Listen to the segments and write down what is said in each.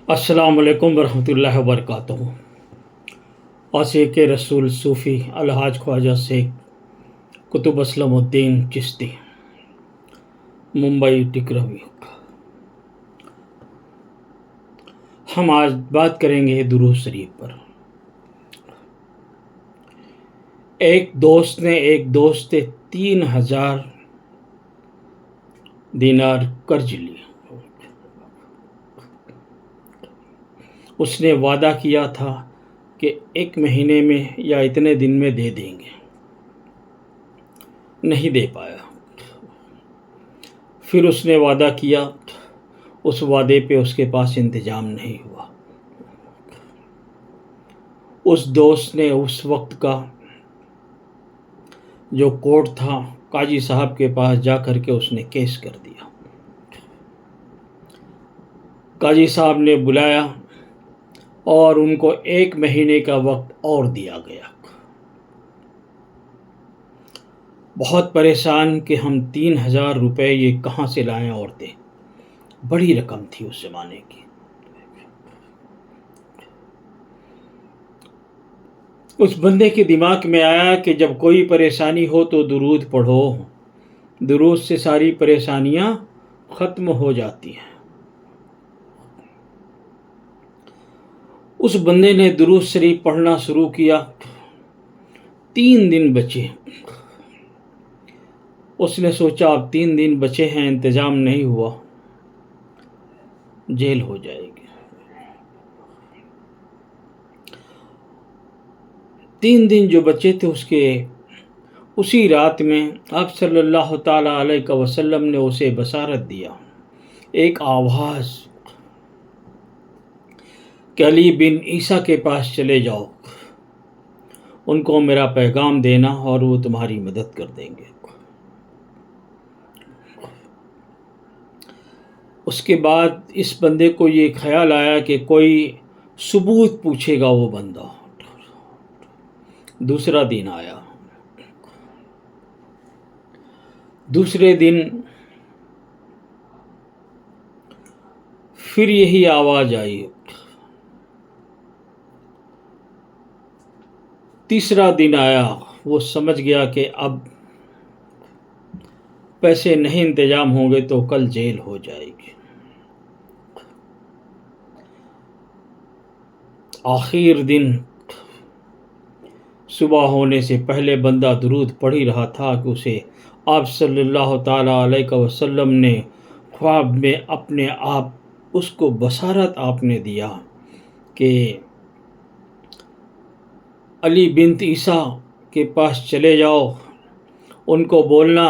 السلام علیکم ورحمۃ اللہ وبرکاتہ۔ عاشق رسول صوفی الحاج خواجہ شیخ قطب اسلم الدین چشتی، ممبئی ٹکروی۔ ہم آج بات کریں گے درود شریف پر۔ ایک دوست نے 3000 دینار قرض لیا۔ اس نے وعدہ کیا تھا کہ 1 مہینے میں یا اتنے دن میں دے دیں گے، نہیں دے پایا۔ پھر اس نے وعدہ کیا، اس وعدے پہ اس کے پاس انتظام نہیں ہوا۔ اس دوست نے اس وقت کا جو کورٹ تھا، قاضی صاحب کے پاس جا کر کے اس نے کیس کر دیا۔ قاضی صاحب نے بلایا اور ان کو 1 مہینے کا وقت اور دیا گیا۔ بہت پریشان کہ ہم 3000 روپے یہ کہاں سے لائیں، اور دیں، بڑی رقم تھی اس زمانے کی۔ اس بندے کے دماغ میں آیا کہ جب کوئی پریشانی ہو تو درود پڑھو، درود سے ساری پریشانیاں ختم ہو جاتی ہیں۔ اس بندے نے درود شریف پڑھنا شروع کیا۔ 3 دن بچے۔ اس نے سوچا اب 3 دن بچے ہیں، انتظام نہیں ہوا، جیل ہو جائے گی۔ 3 دن جو بچے تھے اسی رات میں آپ صلی اللہ تعالی علیہ وسلم نے اسے بشارت دیا، ایک آواز کہ علی بن عیسیٰ کے پاس چلے جاؤ، ان کو میرا پیغام دینا اور وہ تمہاری مدد کر دیں گے۔ اس کے بعد اس بندے کو یہ خیال آیا کہ کوئی ثبوت پوچھے گا وہ بندہ۔ دوسرا دن آیا۔ دوسرے دن پھر یہی آواز آئی۔ تیسرا دن آیا۔ وہ سمجھ گیا کہ اب پیسے نہیں انتظام ہوں گے تو کل جیل ہو جائے گی۔ آخر دن صبح ہونے سے پہلے بندہ درود پڑھ ہی رہا تھا کہ اسے آپ صلی اللہ تعالی علیہ وسلم نے خواب میں اپنے آپ اس کو بشارت آپ نے دیا کہ علی بنت عیسیٰ کے پاس چلے جاؤ، ان کو بولنا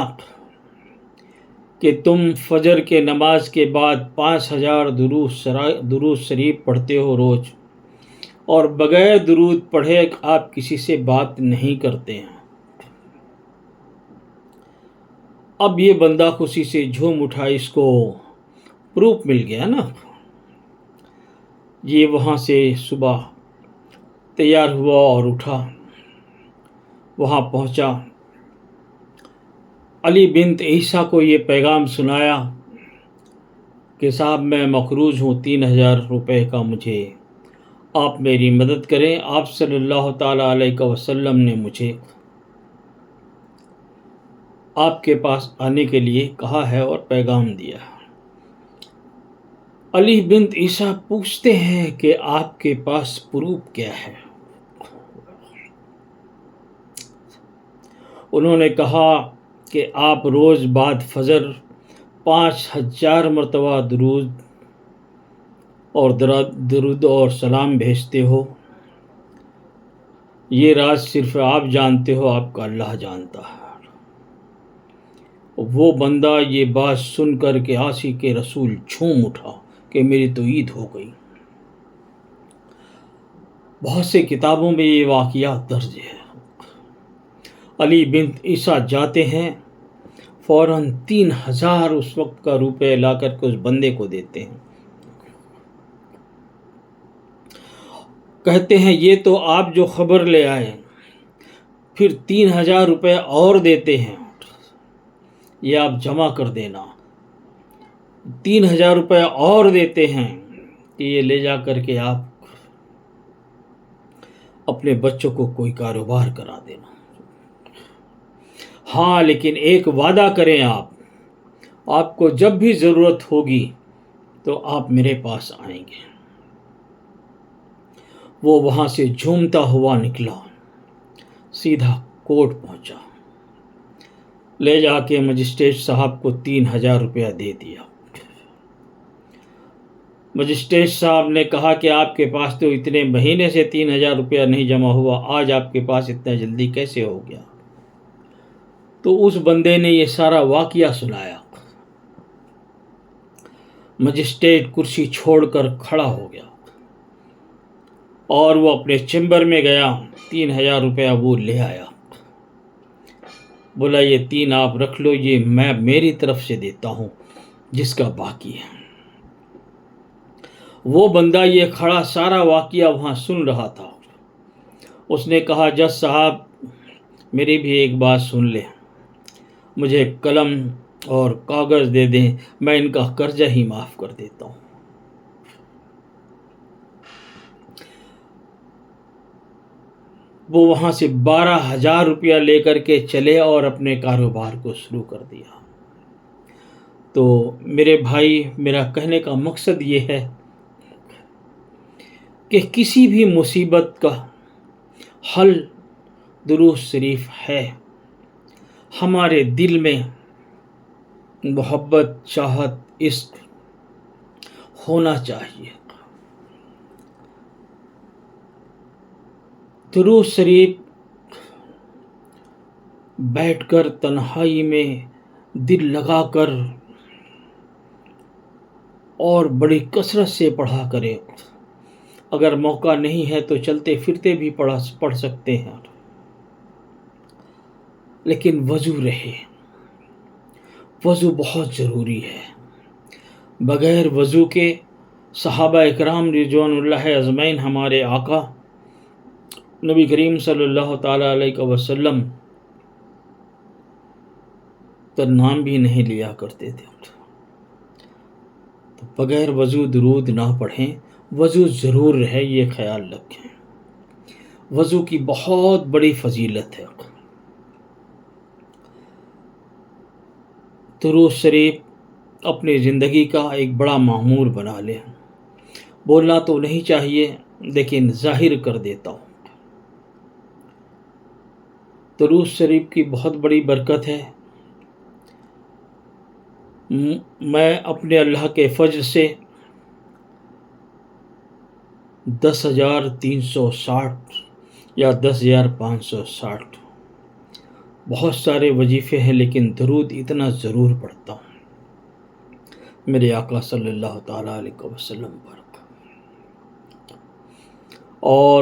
کہ تم فجر کے نماز کے بعد 5000 درود شریف پڑھتے ہو روز، اور بغیر درود پڑھے آپ کسی سے بات نہیں کرتے ہیں۔ اب یہ بندہ خوشی سے جھوم اٹھا، اس کو پروف مل گیا نا۔ یہ وہاں سے صبح تیار ہوا اور اٹھا، وہاں پہنچا، علی بنت عیسیٰ کو یہ پیغام سنایا کہ صاحب میں مقروض ہوں 3000 روپے کا، مجھے آپ میری مدد کریں۔ آپ صلی اللہ تعالیٰ علیہ وسلم نے مجھے آپ کے پاس آنے کے لیے کہا ہے اور پیغام دیا ہے۔ علی بنت عیسیٰ پوچھتے ہیں کہ آپ کے پاس پروف کیا ہے؟ انہوں نے کہا کہ آپ روز بعد فجر 5000 مرتبہ درود اور سلام بھیجتے ہو، یہ راز صرف آپ جانتے ہو، آپ کا اللہ جانتا ہے۔ وہ بندہ یہ بات سن کر کے عاشق رسول جھوم اٹھا کہ میری تو عید ہو گئی۔ بہت سے کتابوں میں یہ واقعات درج ہے۔ علی بنت عیسیٰ جاتے ہیں، فوراً 3000 اس وقت کا روپے لا کر کے اس بندے کو دیتے ہیں۔ کہتے ہیں یہ تو آپ جو خبر لے آئے، پھر 3000 روپے اور دیتے ہیں، یہ آپ جمع کر دینا۔ 3000 روپے اور دیتے ہیں، کہ یہ لے جا کر کے آپ اپنے بچوں کو کوئی کاروبار کرا دینا، ہاں لیکن ایک وعدہ کریں، آپ کو جب بھی ضرورت ہوگی تو آپ میرے پاس آئیں گے۔ وہ وہاں سے جھومتا ہوا نکلا، سیدھا کورٹ پہنچا، لے جا کے مجسٹریٹ صاحب کو 3,000 روپیہ دے دیا۔ مجسٹریٹ صاحب نے کہا کہ آپ کے پاس تو اتنے مہینے سے 3,000 روپیہ نہیں جمع ہوا، آج آپ کے پاس اتنا جلدی کیسے ہو گیا؟ تو اس بندے نے یہ سارا واقعہ سنایا۔ مجسٹریٹ کرسی چھوڑ کر کھڑا ہو گیا اور وہ اپنے چیمبر میں گیا، 3,000 روپیہ وہ لے آیا، بولا یہ 3 آپ رکھ لو، یہ میں میری طرف سے دیتا ہوں جس کا باقی ہے۔ وہ بندہ یہ کھڑا سارا واقعہ وہاں سن رہا تھا۔ اس نے کہا جج صاحب میری بھی ایک بات سن لیں، مجھے قلم اور کاغذ دے دیں، میں ان کا قرضہ ہی معاف کر دیتا ہوں۔ وہ وہاں سے 12,000 روپیہ لے کر کے چلے اور اپنے کاروبار کو شروع کر دیا۔ تو میرے بھائی، میرا کہنے کا مقصد یہ ہے کہ کسی بھی مصیبت کا حل درود شریف ہے۔ ہمارے دل میں محبت، چاہت، عشق ہونا چاہیے۔ درود شریف بیٹھ کر تنہائی میں دل لگا کر اور بڑی کثرت سے پڑھا کرے۔ اگر موقع نہیں ہے تو چلتے پھرتے بھی پڑھ سکتے ہیں، لیکن وضو رہے۔ وضو بہت ضروری ہے۔ بغیر وضو کے صحابہ اکرام رضوان اللہ اجمعین، ہمارے آقا نبی کریم صلی اللہ تعالیٰ علیہ وسلم تو نام بھی نہیں لیا کرتے تھے۔ تو بغیر وضو درود نہ پڑھیں، وضو ضرور رہے، یہ خیال رکھیں۔ وضو کی بہت بڑی فضیلت ہے۔ درود شریف اپنی زندگی کا ایک بڑا معمول بنا لیں۔ بولنا تو نہیں چاہیے لیکن ظاہر کر دیتا ہوں۔ درود شریف کی بہت بڑی برکت ہے۔ میں اپنے اللہ کے فضل سے 10,360 یا 10,560 بہت سارے وظیفے ہیں، لیکن درود اتنا ضرور پڑھتا ہوں میرے آقا صلی اللہ تعالیٰ علیہ وسلم پر۔ اور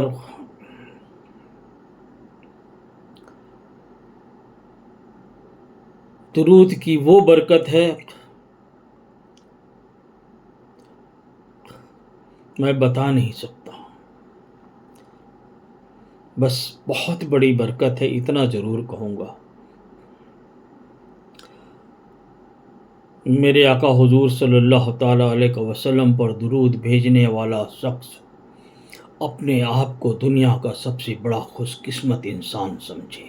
درود کی وہ برکت ہے میں بتا نہیں سکتا، بس بہت بڑی برکت ہے، اتنا ضرور کہوں گا۔ میرے آقا حضور صلی اللہ تعالیٰ علیہ وسلم پر درود بھیجنے والا شخص اپنے آپ کو دنیا کا سب سے بڑا خوش قسمت انسان سمجھے۔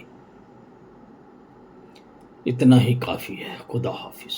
اتنا ہی کافی ہے۔ خدا حافظ۔